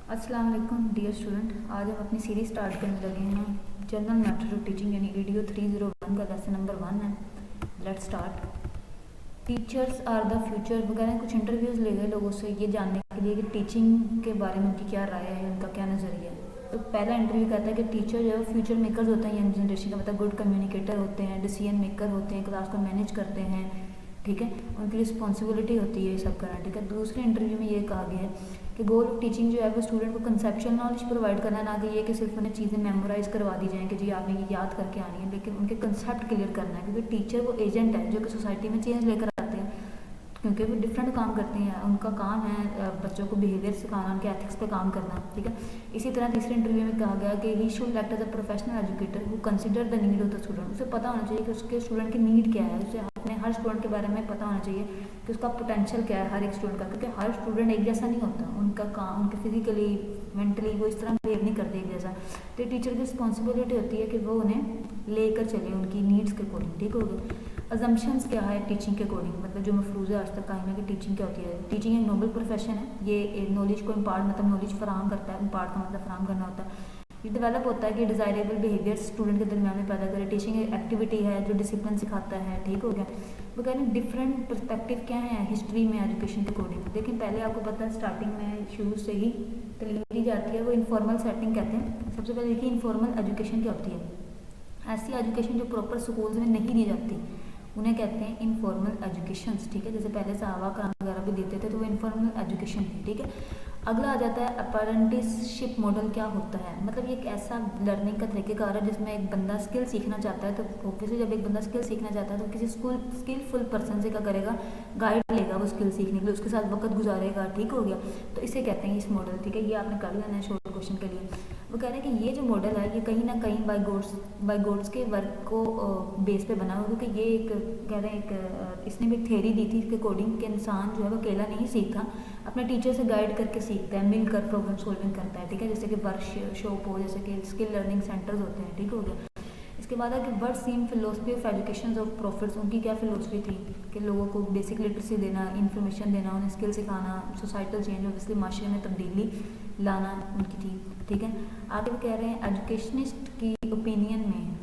अस्सलाम वालेकुम dear student. आज हम अपनी सीरीज स्टार्ट करने लगे हैं जनरल मैथड ऑफ टीचिंग यानी वीडियो 301 का लेसन नंबर 1 है। Let's start. Teachers are the future वगैरह कुछ इंटरव्यूज़ ले गए लोगों से ये जानने के लिए कि टीचिंग के बारे में उनकी क्या राय है, उनका क्या नज़रिया है। तो पहला इंटरव्यू कहता है कि टीचर जो है फ्यूचर मेकर्स होते हैं, यंग जनरेशन का मतलब गुड कम्युनिकेटर होते हैं, डिसीजन मेकर होते हैं, क्लास को मैनेज करते हैं, ठीक है, उनकी रिस्पॉन्सिबिलिटी होती है ये सब करना, ठीक है। दूसरे इंटरव्यू में ये कहा गया है कि गोल ऑफ टीचिंग जो है वो स्टूडेंट को कंसेप्चुअल नॉलेज प्रोवाइड करना, ना कि ये कि सिर्फ उन्हें चीज़ें मेमोराइज करवा दी जाएँ कि जी आपने ये याद करके आनी है, लेकिन उनके कंसेप्ट क्लियर करना है, क्योंकि टीचर वो एजेंट है जो कि सोसाइटी में चेंज लेकर आते हैं, क्योंकि वो डिफरेंट काम करते हैं। उनका काम है बच्चों को बिहेवियर सिखाना, उनके एथिक्स पे काम करना, ठीक है। इसी तरह तीसरे इंटरव्यू में कहा गया कि he should act as a professional educator who consider the need of the student. उसे पता होना चाहिए कि उसके स्टूडेंट की नीड क्या है, उसे अपने हर स्टूडेंट के बारे में पता होना चाहिए कि उसका पोटेंशियल क्या है हर एक स्टूडेंट का, क्योंकि हर स्टूडेंट एक जैसा नहीं होता, उनका काम उनके फिजिकली मेंटली वो इस तरह बिहेव नहीं करते एक जैसा। तो टीचर की रिस्पॉन्सिबिलिटी होती है कि वो उन्हें लेकर चले उनकी नीड्स के अकॉर्डिंग, ठीक हो गया। अजम्पशंस क्या है टीचिंग के अकॉर्डिंग, मतलब जो मफरूज़ है आज तक कायम है कि टीचिंग क्या होती है। टीचिंग एक नोबल प्रोफेशन है, ये नॉलेज को इम्पार्ट मतलब नॉलेज फराहम करता है, इम्पार्ट का मतलब फराहम करना होता है। ये डेवलप होता है कि डिज़ायरेबल बिहेवियर स्टूडेंट के दरमियान में पैदा करे। टीचिंग एक एक्टिविटी है जो डिसिप्लिन सिखाता है, ठीक हो गया। वो कह रहे हैं डिफरेंट पर्सपेक्टिव क्या है हिस्ट्री में एजुकेशन के अकॉर्डिंग। लेकिन पहले आपको पता है स्टार्टिंग में शुरू से ही तलीम दी जाती है, वो इनफॉर्मल सेटिंग कहते हैं। सबसे पहले देखिए इनफॉर्मल एजुकेशन क्या होती है। ऐसी एजुकेशन जो प्रॉपर स्कूल्स में नहीं दी जाती उन्हें कहते हैं इनफॉर्मल एजुकेशन, ठीक है। जैसे पहले सहाबा कराम वगैरह भी देते थे तो वो इनफॉर्मल एजुकेशन थी, ठीक है। अगला आ जाता है अप्रेंटिसशिप मॉडल क्या होता है। मतलब ये एक ऐसा लर्निंग का तरीक़ेकार है जिसमें एक बंदा स्किल सीखना चाहता है, तो ऑब्वियसली जब एक बंदा स्किल सीखना चाहता है तो किसी स्किलफुल पर्सन से क्या करेगा, गाइड लेगा वो स्किल सीखने के लिए, उसके साथ वक्त गुजारेगा, ठीक हो गया। तो इसे कहते हैं इस मॉडल, ठीक है। ये आपने कर लेना है शॉर्ट क्वेश्चन के लिए। वो कह रहे हैं कि ये जो मॉडल है ये कहीं ना कहीं बाय गोड्स के वर्क को बेस पे बना हुआ, क्योंकि ये एक कह रहे हैं एक इसने भी थ्योरी दी थी इसके अकॉर्डिंग कि इंसान जो है वो अकेला नहीं सीखता, अपने टीचर से गाइड करके सीखता है, मिलकर प्रॉब्लम सॉल्विंग करता है, ठीक है। जैसे कि वर्कशॉप हो, जैसे कि स्किल लर्निंग सेंटर्स होते हैं, ठीक हो गया। इसके बाद है कि word seem philosophy of education of profits. उनकी क्या फिलोसफी थी कि लोगों को बेसिक लिटरेसी देना, इन्फॉर्मेशन देना, उन्हें स्किल सिखाना, सोसाइटल चेंज ऑब्वियसली माशरे में तब्दीली लाना उनकी थी, ठीक है। आगे वो कह रहे हैं एजुकेशनिस्ट की ओपिनियन में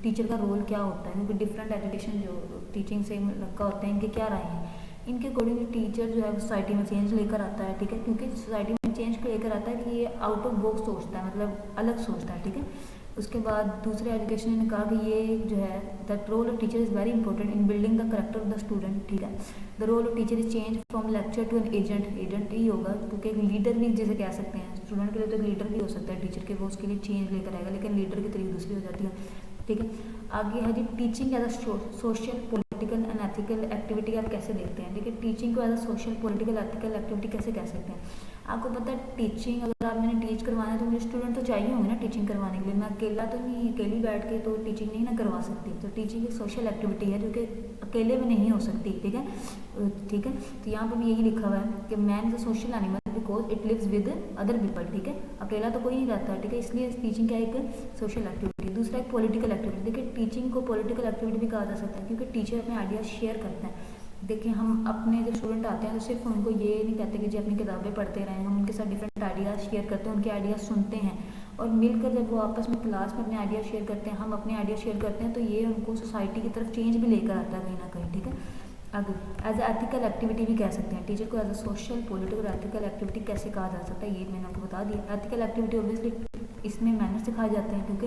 टीचर का रोल क्या होता है, क्योंकि डिफरेंट एजुकेशन जो टीचिंग से लगा होते हैं इनके क्या राय हैं। इनके अकॉर्डिंग टीचर जो है वो सोसाइटी में चेंज लेकर आता है, ठीक है, क्योंकि सोसाइटी में चेंज को लेकर आता है कि ये आउट ऑफ बॉक्स सोचता है, मतलब अलग सोचता है, ठीक है। उसके बाद दूसरे एजुकेशन ने कहा कि ये जो है that role of teacher is very important in building the character of the student, ठीक है। The role of teacher is change from lecture to an agent ही होगा, क्योंकि एक लीडर भी जैसे कह सकते हैं स्टूडेंट के लिए, तो एक लीडर भी हो सकता है टीचर के, वो उसके लिए चेंज लेकर आएगा, लेकिन लीडर की तरीके दूसरी हो जाती है, ठीक है। आगे है जी teaching as a social political and ethical activity आप कैसे देखते हैं, ठीक है। टीचिंग को as a social political ethical activity कैसे कह सकते हैं। आपको पता है टीचिंग अगर आप मैंने टीच करवाना है तो मुझे स्टूडेंट तो चाहिए होंगे ना टीचिंग करवाने के लिए, मैं अकेला तो नहीं, अकेली बैठ के तो टीचिंग नहीं ना करवा सकती। तो टीचिंग एक सोशल एक्टिविटी है जो कि अकेले में नहीं हो सकती, ठीक है, ठीक है। तो यहाँ पर भी यही लिखा हुआ है कि man is a social animal because it lives with other people, ठीक है। अकेला तो कोई नहीं रहता, ठीक है, इसलिए टीचिंग क्या एक सोशल एक्टिविटी। दूसरा एक पॉलिटिकल एक्टिविटी। देखिए टीचिंग को पॉलिटिकल एक्टिविटी भी कहा जा सकता है, क्योंकि टीचर अपने आइडियाज शेयर करते हैं। देखिए हम अपने जो स्टूडेंट आते हैं तो सिर्फ उनको ये नहीं कहते कि जी अपनी किताबें पढ़ते रहें, हम उनके साथ डिफरेंट आइडियाज़ शेयर करते हैं, उनके आइडियाज़ सुनते हैं, और मिलकर जब वो आपस में क्लास में अपने आइडियाज़ शेयर करते हैं, हम अपने आइडियाज़ शेयर करते हैं, तो ये उनको सोसाइटी की तरफ चेंज भी लेकर आता है कहीं ना कहीं, ठीक है। आगे एज एथिकल एक्टिविटी भी कह सकते हैं टीचर को, as a social political ethical activity कैसे कहा जा सकता है ये मैंने आपको बता दिया। एथिकल एक्टिविटी ऑब्वियसली इसमें मैनर सिखाए जाते हैं, क्योंकि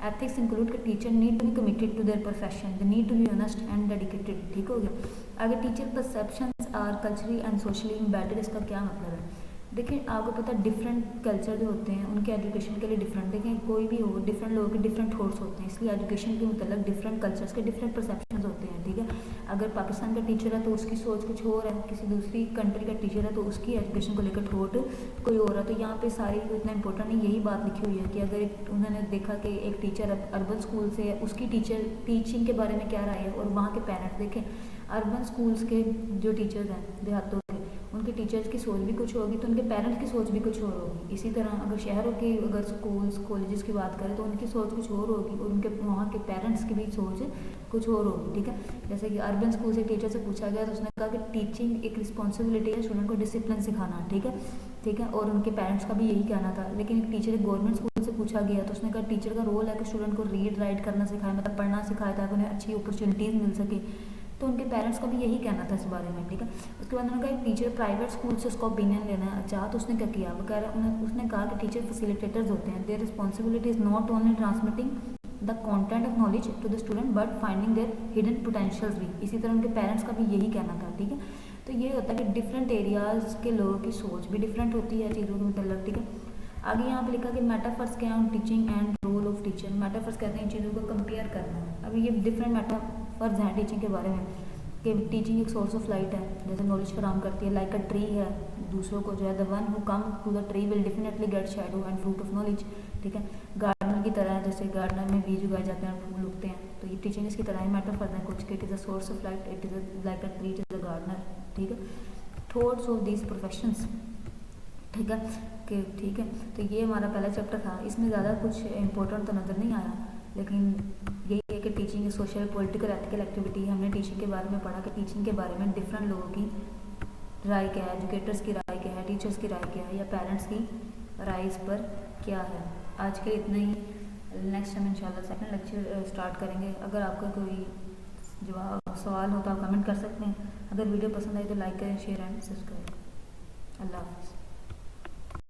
एथिक्स इंक्लूड कि teacher need to be committed to their profession, the need to be honest and dedicated, ठीक हो गया। आगे teacher perceptions are culturally and socially embedded, इसका क्या मतलब है। देखिए आपको पता है डिफरेंट कल्चर जो होते हैं उनके एजुकेशन के लिए डिफरेंट, देखें कोई भी हो डिफरेंट लोगों के डिफरेंट थॉट्स होते हैं, इसलिए एजुकेशन के मतलब डिफरेंट कल्चर्स के डिफरेंट परसेप्शंस होते हैं, ठीक है। अगर पाकिस्तान का टीचर है तो उसकी सोच कुछ और है, किसी दूसरी कंट्री का टीचर है तो उसकी एजुकेशन को लेकर थॉट कोई और है। तो यहाँ पे सारी इतना इंपॉर्टेंट नहीं, यही बात लिखी हुई है कि अगर उन्होंने देखा कि एक टीचर अर्बन स्कूल से है, उसकी टीचर टीचिंग के बारे में क्या राय है, और वहाँ के पेरेंट्स देखें अर्बन स्कूल्स के जो टीचर्स हैं देहातों के, उनके टीचर्स की सोच भी कुछ होगी तो उनके पेरेंट्स की सोच भी कुछ और होगी। इसी तरह अगर शहरों की अगर स्कूल्स कॉलेजेस की बात करें तो उनकी सोच कुछ और होगी और उनके वहाँ के पेरेंट्स की भी सोच कुछ और होगी, ठीक है। जैसे कि अर्बन स्कूल से टीचर से पूछा गया तो उसने कहा कि टीचिंग एक रिस्पॉन्सिबिलिटी है स्टूडेंट को डिसिप्लिन सिखाना, ठीक है। ठीक है, और उनके पेरेंट्स का भी यही कहना था। लेकिन एक टीचर गवर्नमेंट स्कूल से पूछा गया तो उसने कहा टीचर का रोल है कि स्टूडेंट को रीड राइट करना सिखाए, मतलब पढ़ना सिखाए ताकि उन्हें अच्छी अपॉर्चुनिटीज़ मिल सके। तो उनके पेरेंट्स का भी यही कहना था इस बारे में, ठीक है। उसके बाद उन्होंने कहा एक टीचर प्राइवेट स्कूल से उसका ओपिनियन लेना है चाह तो उसने क्या किया, वो कह रहा उसने कहा कि टीचर फैसिलिटेटर्स होते हैं, their responsibility is not only transmitting the content of knowledge to the student but finding their hidden potentials भी। इसी तरह उनके पेरेंट्स का भी यही कहना था, ठीक है। तो ये होता है कि डिफरेंट एरियाज़ के लोगों की सोच भी डिफरेंट होती है चीज़ों के मतलब, ठीक है। आगे यहाँ पे लिखा कि मेटाफर्स क्या है, teaching and role of teacher. Metaphors कहते हैं इन चीज़ों को कंपेयर करना। अभी ये डिफरेंट मेटाफर्स हैं टीचिंग के बारे में कि टीचिंग एक सोर्स ऑफ लाइट है, जैसे नॉलेज फराम करती है, लाइक अ ट्री है, दूसरों को जो है the one who come to the tree will definitely get shadow and fruit of knowledge, ठीक है। गार्डनर की तरह है, जैसे गार्डनर में बीज उगाए जाते हैं, फूल उगते हैं, तो ये टीचिंग इसकी तरह है। मेटाफर है कुछ, it is a source of light, it is like a tree, it is a gardener, ठीक है। थॉट्स ऑफ दीज प्रोफेशंस, ठीक है कि ठीक है। तो ये हमारा पहला चैप्टर था, इसमें ज़्यादा कुछ इंपॉर्टेंट तो नज़र नहीं आया, लेकिन यही है कि teaching social political ethical activity है। हमने टीचिंग के बारे में पढ़ा कि टीचिंग के बारे में डिफरेंट लोगों की राय क्या है, एजुकेटर्स की राय क्या है, टीचर्स की राय क्या है, या पेरेंट्स की राय इस पर क्या है। आज के इतना ही, नेक्स्ट टाइम इंशाल्लाह सेकंड लेक्चर स्टार्ट करेंगे। अगर आपका कोई जवाब सवाल हो तो आप कमेंट कर सकते हैं। अगर वीडियो पसंद आए तो लाइक करें, शेयर एंड सब्सक्राइब। अल्लाह हाफ़िज़।